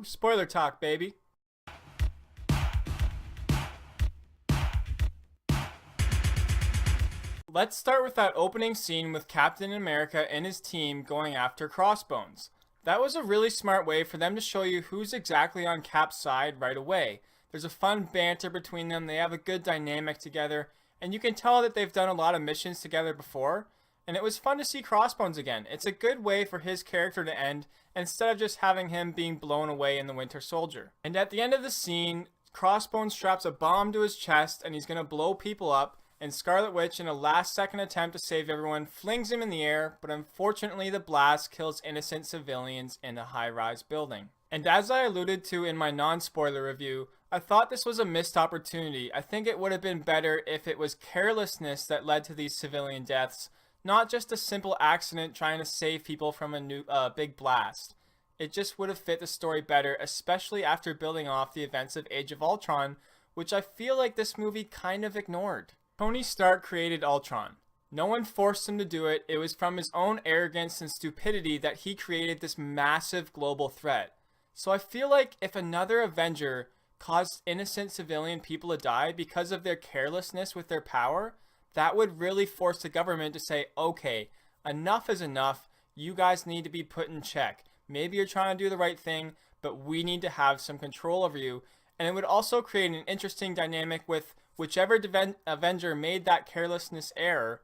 Spoiler talk, baby. Let's start with that opening scene with Captain America and his team going after Crossbones. That was a really smart way for them to show you who's exactly on Cap's side right away. There's a fun banter between them, they have a good dynamic together, and you can tell that they've done a lot of missions together before, and it was fun to see Crossbones again. It's a good way for his character to end, instead of just having him being blown away in the Winter Soldier. And at the end of the scene, Crossbones straps a bomb to his chest, and he's going to blow people up, and Scarlet Witch, in a last-second attempt to save everyone, flings him in the air, but unfortunately the blast kills innocent civilians in a high-rise building. And as I alluded to in my non-spoiler review, I thought this was a missed opportunity. I think it would have been better if it was carelessness that led to these civilian deaths, not just a simple accident trying to save people from a big blast. It just would have fit the story better, especially after building off the events of Age of Ultron, which I feel like this movie kind of ignored. Tony Stark created Ultron. No one forced him to do it. It was from his own arrogance and stupidity that he created this massive global threat. So I feel like if another Avenger caused innocent civilian people to die because of their carelessness with their power, that would really force the government to say, okay, enough is enough. You guys need to be put in check. Maybe you're trying to do the right thing, but we need to have some control over you. And it would also create an interesting dynamic with whichever Avenger made that carelessness error.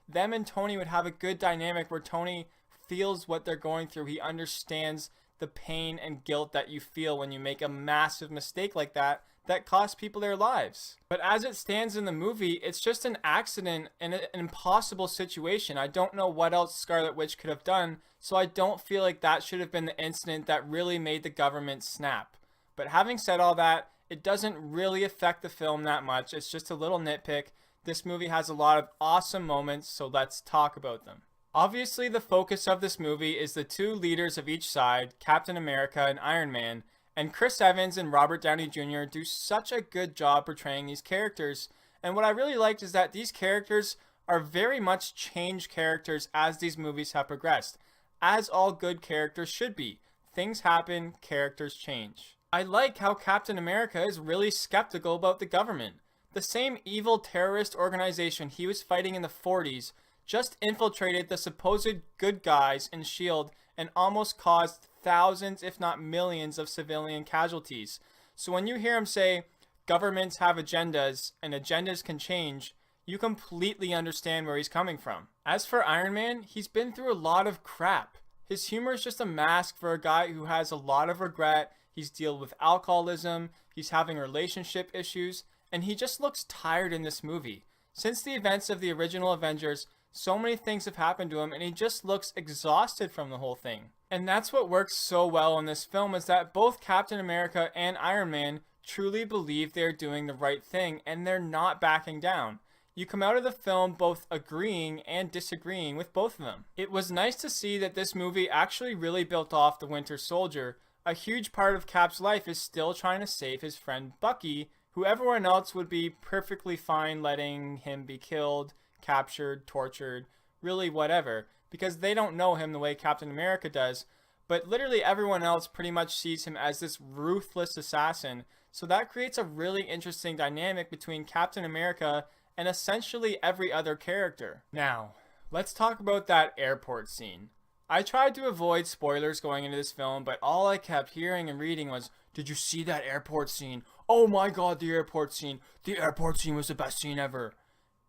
Them and Tony would have a good dynamic where Tony feels what they're going through. He understands the pain and guilt that you feel when you make a massive mistake like that costs people their lives. But as it stands in the movie, it's just an accident and an impossible situation. I don't know what else Scarlet Witch could have done, so I don't feel like that should have been the incident that really made the government snap. But having said all that, it doesn't really affect the film that much. It's just a little nitpick. This movie has a lot of awesome moments, so let's talk about them. Obviously, the focus of this movie is the two leaders of each side, Captain America and Iron Man, and Chris Evans and Robert Downey Jr. do such a good job portraying these characters. And what I really liked is that these characters are very much changed characters as these movies have progressed, as all good characters should be. Things happen, characters change. I like how Captain America is really skeptical about the government. The same evil terrorist organization he was fighting in the 40s just infiltrated the supposed good guys in S.H.I.E.L.D. and almost caused thousands, if not millions, of civilian casualties. So when you hear him say, governments have agendas and agendas can change, you completely understand where he's coming from. As for Iron Man, he's been through a lot of crap. His humor is just a mask for a guy who has a lot of regret. He's dealt with alcoholism, he's having relationship issues, and he just looks tired in this movie. Since the events of the original Avengers, so many things have happened to him, and he just looks exhausted from the whole thing. And that's what works so well in this film, is that both Captain America and Iron Man truly believe they're doing the right thing, and they're not backing down. You come out of the film both agreeing and disagreeing with both of them. It was nice to see that this movie actually really built off the Winter Soldier. A huge part of Cap's life is still trying to save his friend Bucky, who everyone else would be perfectly fine letting him be killed, captured, tortured, really whatever, because they don't know him the way Captain America does. But literally everyone else pretty much sees him as this ruthless assassin, so that creates a really interesting dynamic between Captain America and essentially every other character. Now, let's talk about that airport scene. I tried to avoid spoilers going into this film, but all I kept hearing and reading was, did you see that airport scene? Oh my god, the airport scene. The airport scene was the best scene ever.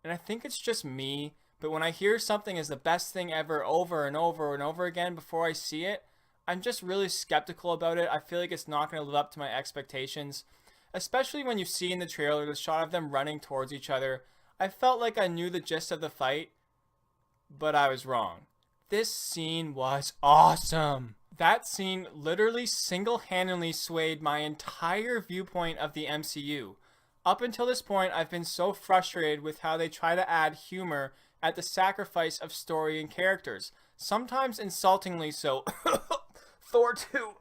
And I think it's just me, but when I hear something is the best thing ever over and over and over again before I see it, I'm just really skeptical about it. I feel like it's not going to live up to my expectations. Especially when you see in the trailer the shot of them running towards each other. I felt like I knew the gist of the fight, but I was wrong. This scene was awesome. That scene literally single-handedly swayed my entire viewpoint of the MCU. Up until this point, I've been so frustrated with how they try to add humor at the sacrifice of story and characters. Sometimes insultingly so. Thor 2.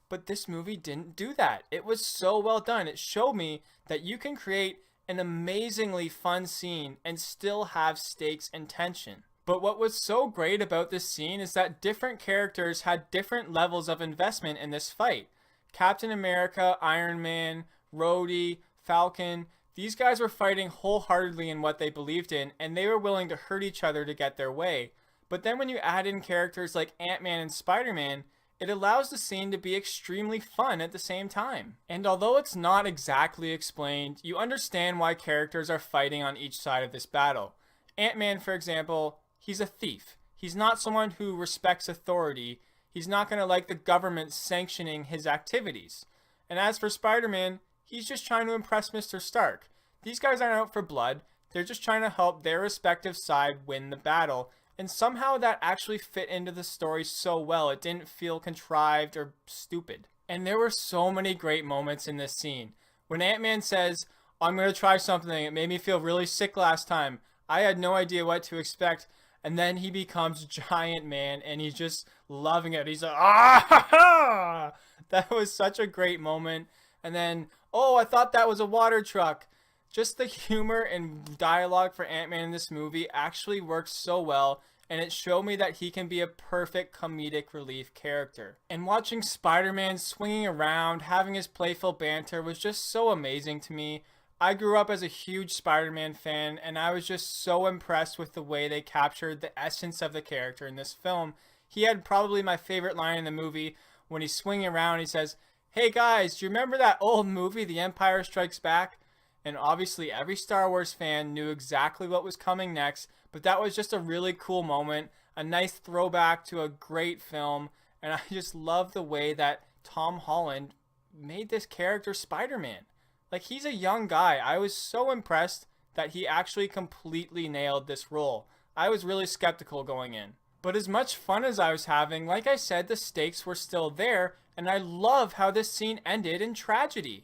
But this movie didn't do that. It was so well done. It showed me that you can create an amazingly fun scene and still have stakes and tension. But what was so great about this scene is that different characters had different levels of investment in this fight. Captain America, Iron Man, Rhodey, Falcon, these guys were fighting wholeheartedly in what they believed in, and they were willing to hurt each other to get their way. But then when you add in characters like Ant-Man and Spider-Man, it allows the scene to be extremely fun at the same time. And although it's not exactly explained, you understand why characters are fighting on each side of this battle. Ant-Man, for example, he's a thief. He's not someone who respects authority. He's not going to like the government sanctioning his activities. And as for Spider-Man, he's just trying to impress Mr. Stark. These guys aren't out for blood. They're just trying to help their respective side win the battle. And somehow that actually fit into the story so well. It didn't feel contrived or stupid. And there were so many great moments in this scene. When Ant-Man says, I'm going to try something. It made me feel really sick last time. I had no idea what to expect. And then he becomes Giant Man and he's just loving it. He's like, ah ha ha! That was such a great moment. And then, oh, I thought that was a water truck. Just the humor and dialogue for Ant-Man in this movie actually works so well, and it showed me that he can be a perfect comedic relief character. And watching Spider-Man swinging around, having his playful banter was just so amazing to me. I grew up as a huge Spider-Man fan, and I was just so impressed with the way they captured the essence of the character in this film. He had probably my favorite line in the movie when he's swinging around. He says, "Hey guys, do you remember that old movie, The Empire Strikes Back?" And obviously every Star Wars fan knew exactly what was coming next, but that was just a really cool moment, a nice throwback to a great film, and I just love the way that Tom Holland made this character Spider-Man. Like, he's a young guy. I was so impressed that he actually completely nailed this role. I was really skeptical going in. But as much fun as I was having, like I said, the stakes were still there, and I love how this scene ended in tragedy.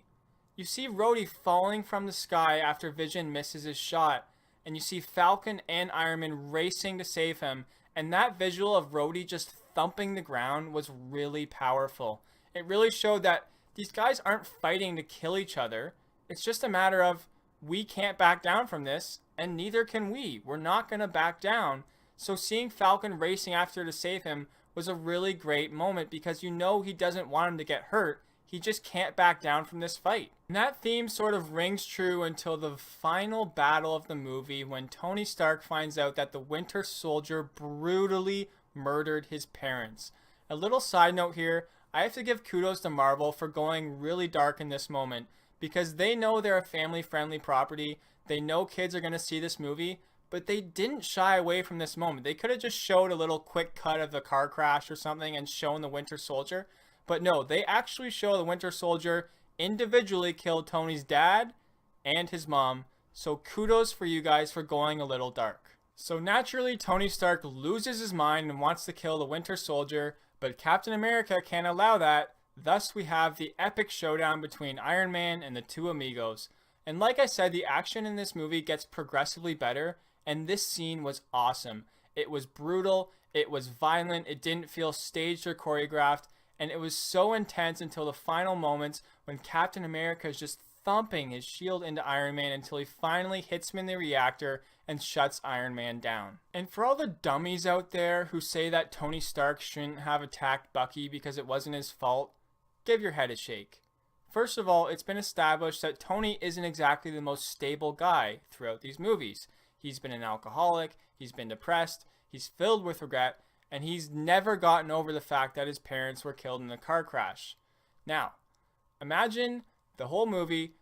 You see Rhodey falling from the sky after Vision misses his shot, and you see Falcon and Iron Man racing to save him, and that visual of Rhodey just thumping the ground was really powerful. It really showed that these guys aren't fighting to kill each other. It's just a matter of, we can't back down from this, and neither can we. We're not going to back down. So seeing Falcon racing after to save him was a really great moment, because you know he doesn't want him to get hurt. He just can't back down from this fight. And that theme sort of rings true until the final battle of the movie, when Tony Stark finds out that the Winter Soldier brutally murdered his parents. A little side note here, I have to give kudos to Marvel for going really dark in this moment, because they know they're a family-friendly property. They know kids are going to see this movie, but they didn't shy away from this moment. They could have just showed a little quick cut of the car crash or something and shown the Winter Soldier. But no, they actually show the Winter Soldier individually killed Tony's dad and his mom. So kudos for you guys for going a little dark. So naturally, Tony Stark loses his mind and wants to kill the Winter Soldier, but Captain America can't allow that. Thus, we have the epic showdown between Iron Man and the two amigos. And like I said, the action in this movie gets progressively better, and this scene was awesome. It was brutal, it was violent, it didn't feel staged or choreographed, and it was so intense until the final moments when Captain America is just thumping his shield into Iron Man until he finally hits him in the reactor and shuts Iron Man down. And for all the dummies out there who say that Tony Stark shouldn't have attacked Bucky because it wasn't his fault, give your head a shake. First of all, it's been established that Tony isn't exactly the most stable guy throughout these movies. He's been an alcoholic, he's been depressed, he's filled with regret, and he's never gotten over the fact that his parents were killed in a car crash. Now, imagine the whole movie,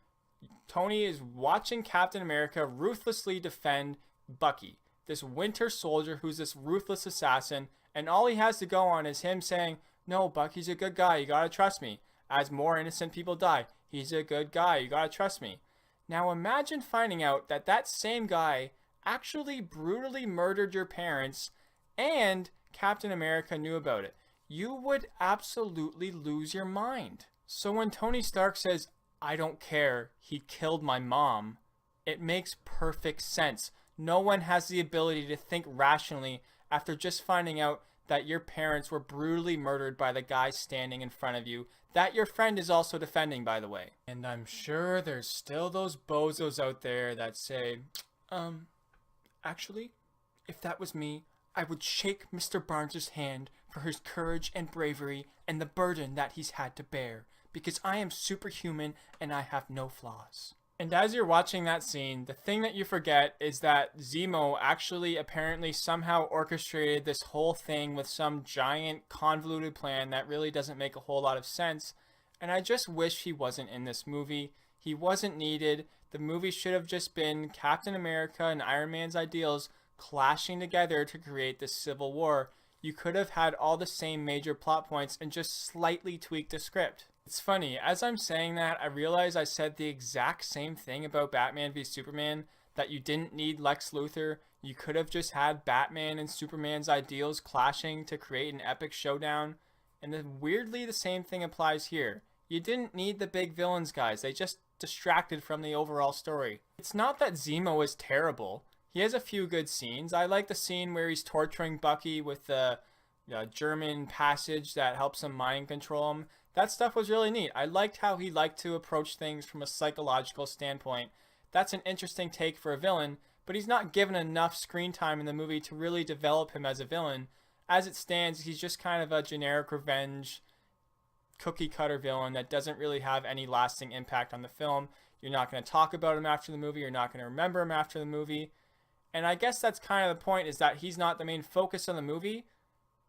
Tony is watching Captain America ruthlessly defend Bucky, this Winter Soldier who's this ruthless assassin, and all he has to go on is him saying, "No, Bucky's a good guy, you gotta trust me." As more innocent people die, he's a good guy, you gotta trust me. Now imagine finding out that that same guy actually brutally murdered your parents and Captain America knew about it. You would absolutely lose your mind. So when Tony Stark says, "I don't care, he killed my mom," it makes perfect sense. No one has the ability to think rationally after just finding out that your parents were brutally murdered by the guy standing in front of you, that your friend is also defending, by the way. And I'm sure there's still those bozos out there that say, actually, if that was me, I would shake Mr. Barnes' hand for his courage and bravery and the burden that he's had to bear, because I am superhuman and I have no flaws. And as you're watching that scene, the thing that you forget is that Zemo actually apparently somehow orchestrated this whole thing with some giant convoluted plan that really doesn't make a whole lot of sense. And I just wish he wasn't in this movie. He wasn't needed. The movie should have just been Captain America and Iron Man's ideals clashing together to create this civil war. You could have had all the same major plot points and just slightly tweaked the script. It's funny, as I'm saying that, I realize I said the exact same thing about Batman v Superman, that you didn't need Lex Luthor. You could have just had Batman and Superman's ideals clashing to create an epic showdown. And then weirdly the same thing applies here. You didn't need the big villains, guys. They just distracted from the overall story. It's not that Zemo is terrible. He has a few good scenes. I like the scene where he's torturing Bucky with the German passage that helps him mind control him. That stuff was really neat. I liked how he liked to approach things from a psychological standpoint. That's an interesting take for a villain, but he's not given enough screen time in the movie to really develop him as a villain. As it stands, he's just kind of a generic revenge, cookie cutter villain that doesn't really have any lasting impact on the film. You're not going to talk about him after the movie. You're not going to remember him after the movie. And I guess that's kind of the point, is that he's not the main focus of the movie.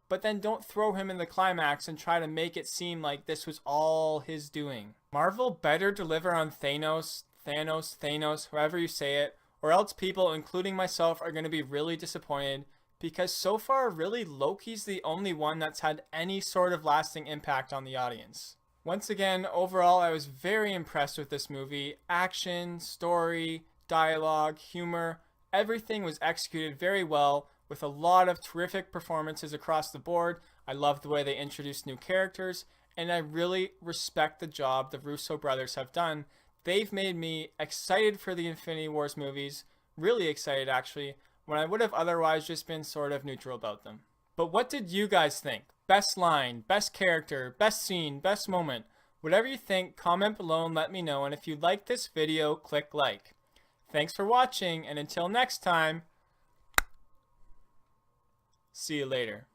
But then don't throw him in the climax and try to make it seem like this was all his doing. Marvel better deliver on Thanos, however you say it, or else people, including myself, are going to be really disappointed, because so far, really, Loki's the only one that's had any sort of lasting impact on the audience. Once again, overall, I was very impressed with this movie. Action, story, dialogue, humor, everything was executed very well, with a lot of terrific performances across the board. I love the way they introduced new characters, and I really respect the job the Russo brothers have done. They've made me excited for the Infinity Wars movies, really excited actually, when I would have otherwise just been sort of neutral about them. But what did you guys think? Best line, best character, best scene, best moment. Whatever you think, comment below and let me know, and if you like this video, click like. Thanks for watching, and until next time, see you later.